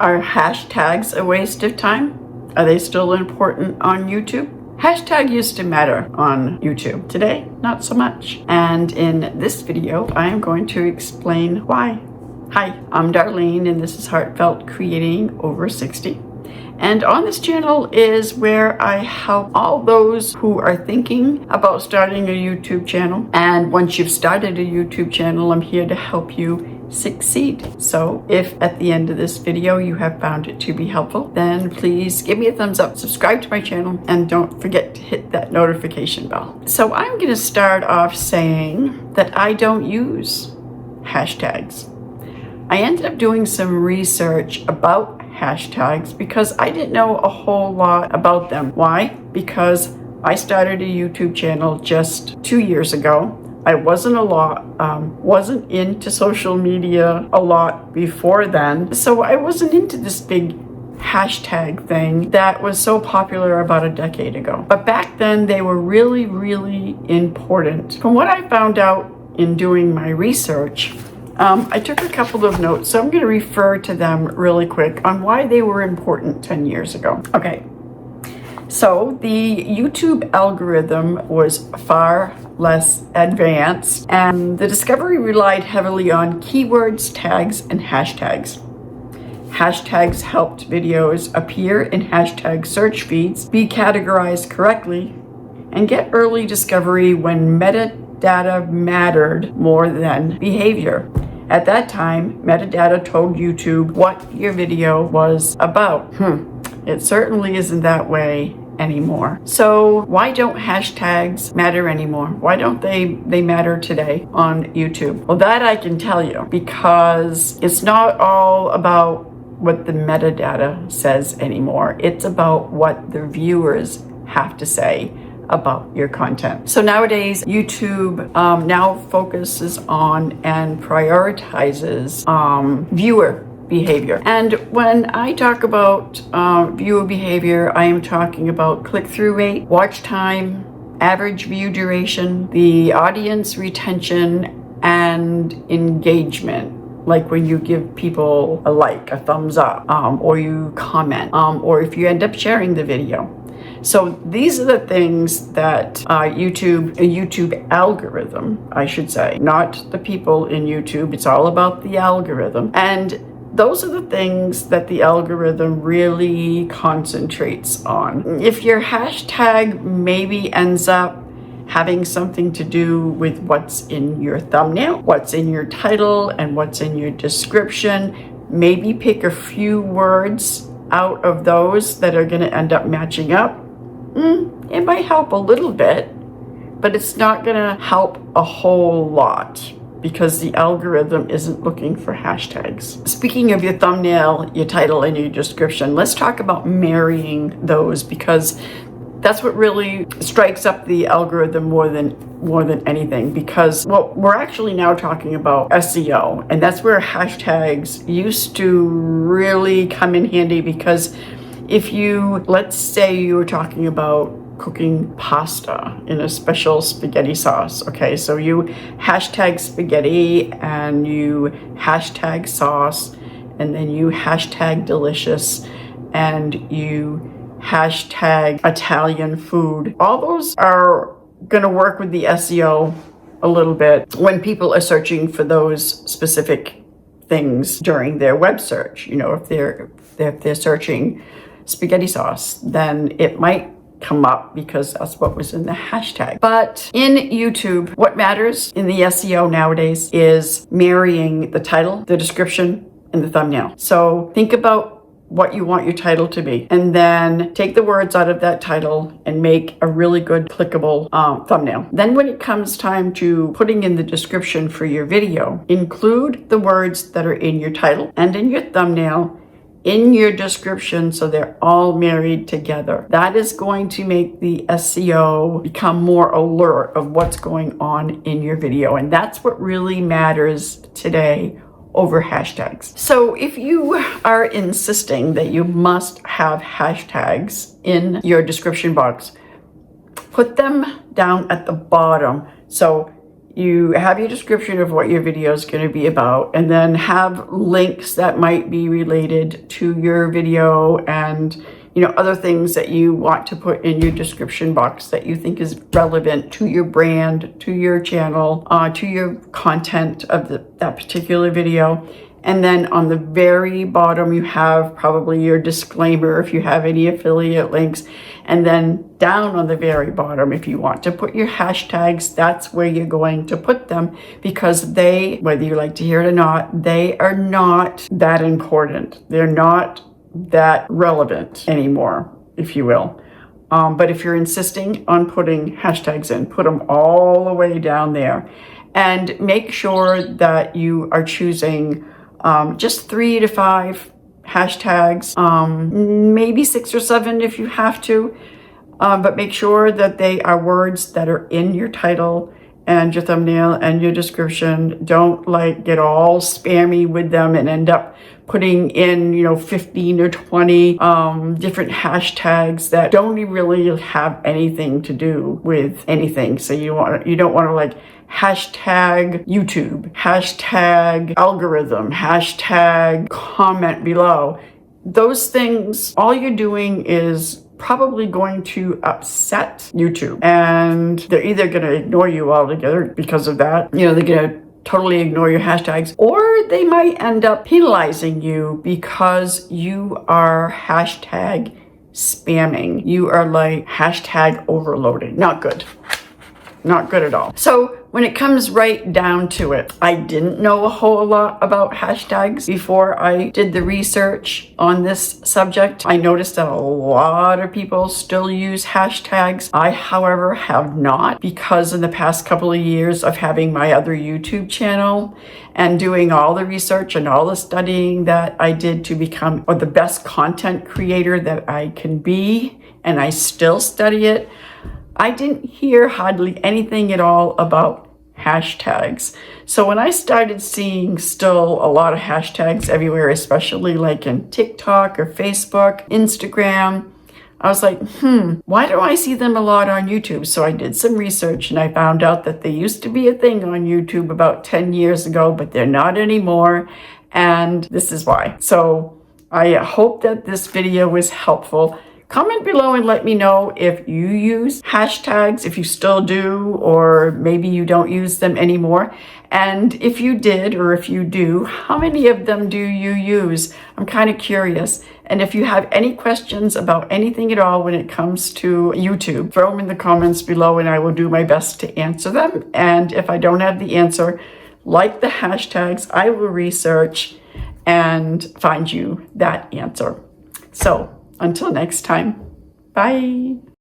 Are hashtags a waste of time? Are they still important on YouTube? Hashtag used to matter on YouTube. Today, not so much. And in this video, I am going to explain why. Hi, I'm Darlene, and this is Heartfelt Creating Over 60. And on this channel is where I help all those who are thinking about starting a YouTube channel. And once you've started a YouTube channel, I'm here to help you succeed. So if at the end of this video you have found it to be helpful, then please give me a thumbs up, subscribe to my channel, and don't forget to hit that notification bell. So I'm going to start off saying that I don't use hashtags. I ended up doing some research about hashtags because I didn't know a whole lot about them. Why? Because I started a YouTube channel just 2 years ago. I wasn't into social media a lot before then, so I wasn't into this big hashtag thing that was so popular about a decade ago. But back then they were really, really important. From what I found out in doing my research, I took a couple of notes, so I'm going to refer to them really quick on why they were important 10 years ago. Okay, so the YouTube algorithm was far less advanced, and the discovery relied heavily on keywords, tags, and hashtags. Hashtags helped videos appear in hashtag search feeds, be categorized correctly, and get early discovery when metadata mattered more than behavior. At that time, metadata told YouTube what your video was about. It certainly isn't that way anymore. So why don't hashtags matter anymore? Why don't they matter today on YouTube? Well, that I can tell you, because it's not all about what the metadata says anymore. It's about what the viewers have to say about your content. So nowadays, YouTube now focuses on and prioritizes viewer behavior. And when I talk about viewer behavior, I am talking about click-through rate, watch time, average view duration, the audience retention, and engagement. Like when you give people a like, a thumbs up, or you comment, or if you end up sharing the video. So these are the things that YouTube algorithm, I should say, not the people in YouTube. It's all about the algorithm. And those are the things that the algorithm really concentrates on. If your hashtag maybe ends up having something to do with what's in your thumbnail, what's in your title, and what's in your description, maybe pick a few words out of those that are going to end up matching up. It might help a little bit, but it's not going to help a whole lot because the algorithm isn't looking for hashtags. Speaking of your thumbnail, your title, and your description, let's talk about marrying those, because that's what really strikes up the algorithm more than anything, because we're actually now talking about SEO, and that's where hashtags used to really come in handy. Because if you, let's say you were talking about cooking pasta in a special spaghetti sauce, okay, so you hashtag spaghetti and you hashtag sauce, and then you hashtag delicious, and you hashtag Italian food. All those are going to work with the SEO a little bit when people are searching for those specific things during their web search. You know, if they're searching spaghetti sauce, then it might come up because that's what was in the hashtag. But in YouTube, what matters in the SEO nowadays is marrying the title, the description, and the thumbnail. So think about what you want your title to be, and then take the words out of that title and make a really good clickable thumbnail. Then when it comes time to putting in the description for your video, include the words that are in your title and in your thumbnail in your description, so they're all married together. That is going to make the SEO become more alert of what's going on in your video, and that's what really matters today over hashtags. So if you are insisting that you must have hashtags in your description box, put them down at the bottom. So you have your description of what your video is going to be about, and then have links that might be related to your video and other things that you want to put in your description box that you think is relevant to your brand, to your channel, to your content of that particular video. And then on the very bottom, you have probably your disclaimer if you have any affiliate links. And then down on the very bottom, if you want to put your hashtags, that's where you're going to put them, because they, whether you like to hear it or not, they are not that important. They're not that relevant anymore, if you will. But if you're insisting on putting hashtags in, put them all the way down there, and make sure that you are choosing just 3 to 5 hashtags, maybe 6 or 7 if you have to, but make sure that they are words that are in your title and your thumbnail and your description. Don't get all spammy with them and end up putting in 15 or 20 different hashtags that don't really have anything to do with anything. So you don't want to hashtag YouTube, hashtag algorithm, hashtag comment below. Those things, all you're doing is probably going to upset YouTube, and they're either going to ignore you altogether because of that. They're going to totally ignore your hashtags, or they might end up penalizing you because you are hashtag spamming. You are hashtag overloading. Not good. Not good at all. So when it comes right down to it, I didn't know a whole lot about hashtags before I did the research on this subject. I noticed that a lot of people still use hashtags. I, however, have not, because in the past couple of years of having my other YouTube channel and doing all the research and all the studying that I did to become the best content creator that I can be, and I still study it, I didn't hear hardly anything at all about hashtags. So when I started seeing still a lot of hashtags everywhere, especially in TikTok or Facebook, Instagram, I was like, why don't I see them a lot on YouTube? So I did some research, and I found out that they used to be a thing on YouTube about 10 years ago, but they're not anymore. And this is why. So I hope that this video was helpful. Comment below and let me know if you use hashtags, if you still do, or maybe you don't use them anymore. And if you did, or if you do, how many of them do you use? I'm kind of curious. And if you have any questions about anything at all when it comes to YouTube, throw them in the comments below and I will do my best to answer them. And if I don't have the answer, like the hashtags, I will research and find you that answer. So, until next time, bye.